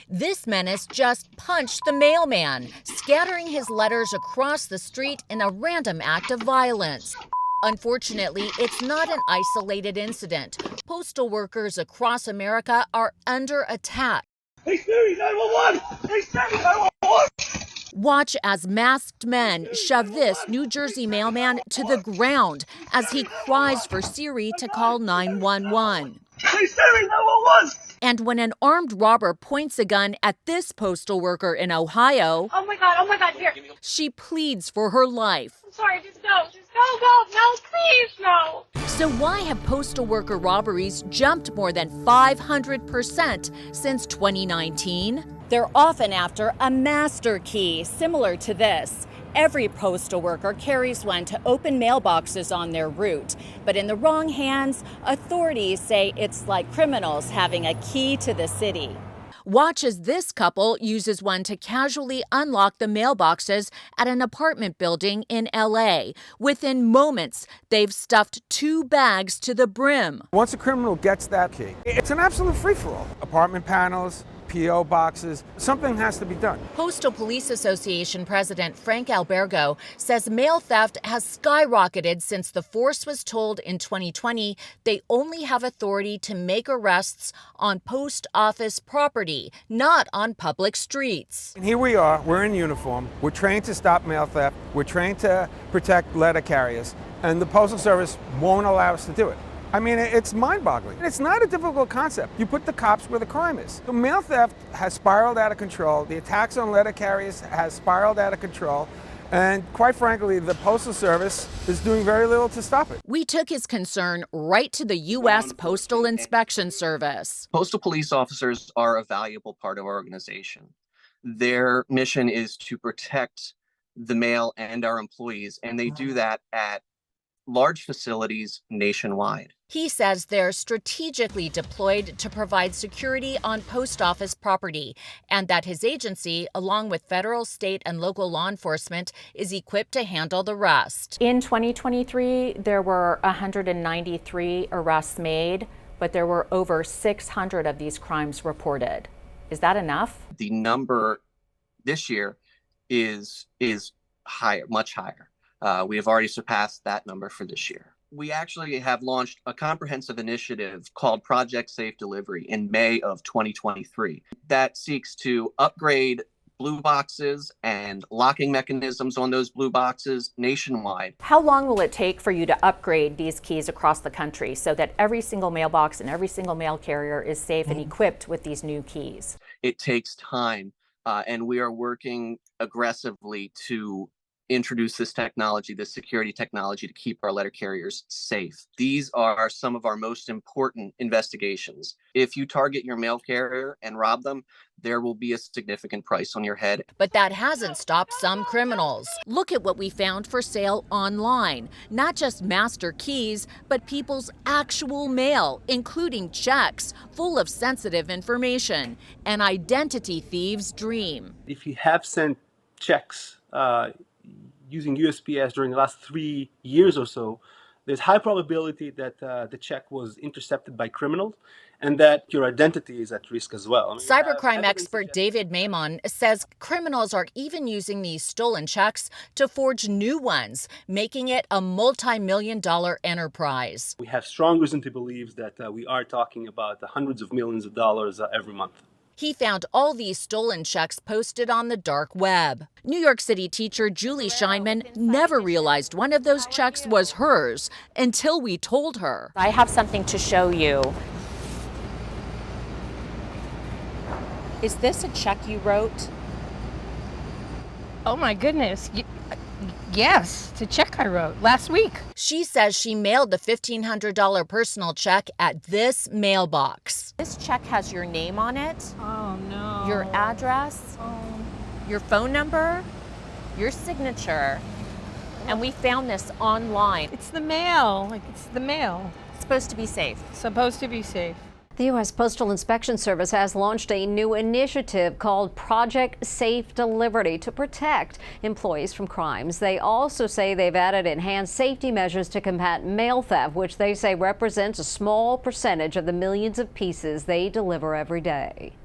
This menace just punched the mailman, scattering his letters across the street in a random act of violence. Unfortunately, it's not an isolated incident. Postal workers across America are under attack. Hey Siri, 911! Hey Siri, 911! Watch as masked men shove this New Jersey mailman to the ground as he cries for Siri to call 911. Hey Siri, 911! And when an armed robber points a gun at this postal worker in Ohio, oh my God, here. She pleads for her life. I'm sorry, just go, no, please, no. So why have postal worker robberies jumped more than 500% since 2019? They're often after a master key, similar to this. Every postal worker carries one to open mailboxes on their route. But in the wrong hands, authorities say it's like criminals having a key to the city. Watch as this couple uses one to casually unlock the mailboxes at an apartment building in LA. Within moments, they've stuffed 2 bags to the brim. Once a criminal gets that key, it's an absolute free-for-all. Apartment panels, P.O. boxes, something has to be done. Postal Police Association President Frank Albergo says mail theft has skyrocketed since the force was told in 2020 they only have authority to make arrests on post office property, not on public streets. And here we are, we're in uniform, we're trained to stop mail theft, we're trained to protect letter carriers, and the Postal Service won't allow us to do it. I mean, it's mind-boggling. It's not a difficult concept. You put the cops where the crime is. The mail theft has spiraled out of control. The attacks on letter carriers has spiraled out of control. And quite frankly, the Postal Service is doing very little to stop it. We took his concern right to the U.S. Postal Inspection Service. Postal police officers are a valuable part of our organization. Their mission is to protect the mail and our employees, and they do that at large facilities nationwide. He says they're strategically deployed to provide security on post office property, and that his agency, along with federal, state, and local law enforcement, is equipped to handle the rest. In 2023, there were 193 arrests made, but there were over 600 of these crimes reported. Is that enough? The number this year is higher, much higher. We have already surpassed that number for this year. We actually have launched a comprehensive initiative called Project Safe Delivery in May of 2023 that seeks to upgrade blue boxes and locking mechanisms on those blue boxes nationwide. How long will it take for you to upgrade these keys across the country so that every single mailbox and every single mail carrier is safe and equipped with these new keys? It takes time, and we are working aggressively to introduce this technology, this security technology, to keep our letter carriers safe. These are some of our most important investigations. If you target your mail carrier and rob them, there will be a significant price on your head. But that hasn't stopped some criminals. Look at what we found for sale online. Not just master keys, but people's actual mail, including checks full of sensitive information. An identity thief's dream. If you have sent checks using USPS during the last 3 years or so, there's high probability that the check was intercepted by criminals and that your identity is at risk as well. Cybercrime expert David Maimon says criminals are even using these stolen checks to forge new ones, making it a multi-million-dollar enterprise. We have strong reason to believe that we are talking about the hundreds of millions of dollars every month. He found all these stolen checks posted on the dark web. New York City teacher Julie Scheinman never realized one of those checks was hers until we told her. I have something to show you. Is this a check you wrote? Oh my goodness. Yes, it's a check I wrote last week. She says she mailed the $1,500 personal check at this mailbox. This check has your name on it. Oh no. Your address, your phone number, your signature. And we found this online. It's the mail. It's the mail. It's supposed to be safe. Supposed to be safe. The U.S. Postal Inspection Service has launched a new initiative called Project Safe Delivery to protect employees from crimes. They also say they've added enhanced safety measures to combat mail theft, which they say represents a small percentage of the millions of pieces they deliver every day.